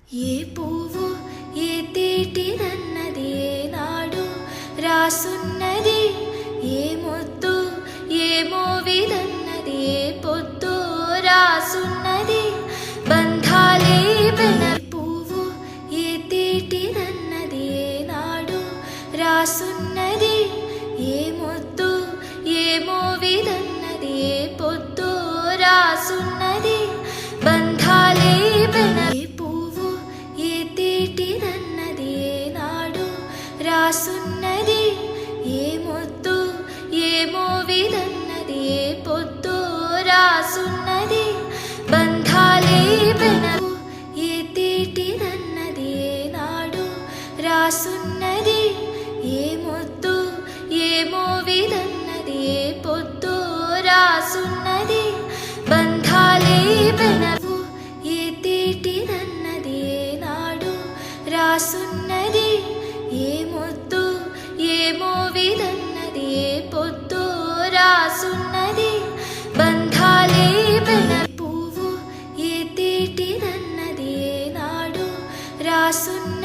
ఏ పువ్వు ఏ తేటిదన్నది ఏనాడు రాసున్నది, ఏ ముద్దు ఏ మోవిదన్నది ఏ పొద్దు రాసున్నది. బంధాలే పెన పువ్వు ఏ తేటిదన్నది ఏనాడు రాసున్నది, ఏ ముద్దు ఏ మోవిదన్నది ఏ పొద్దు రాసున్నది. బంధాలే పెన రాసున్నది, ఏ ముద్దు ఏ మోవిదన్నది ఏ పొద్దు రాసున్నది. బంధాలే పెనవు ఏ తేటిదన్నది ఏనాడు రాసున్నది, ఏ ముద్దు ఏ మోవిదన్నది ఏ పొద్దు రాసున్నది. బంధాలే పెనవు ఏ తేటిదన్నది ఏనాడు రాసున్నది, ఏ ముద్దు ఏ మోవిదన్నది ఏ పొద్దు రాసున్నది. బంధాలే పెన పువ్వు ఏ తేటిదన్నది ఏనాడు రాసున్నది.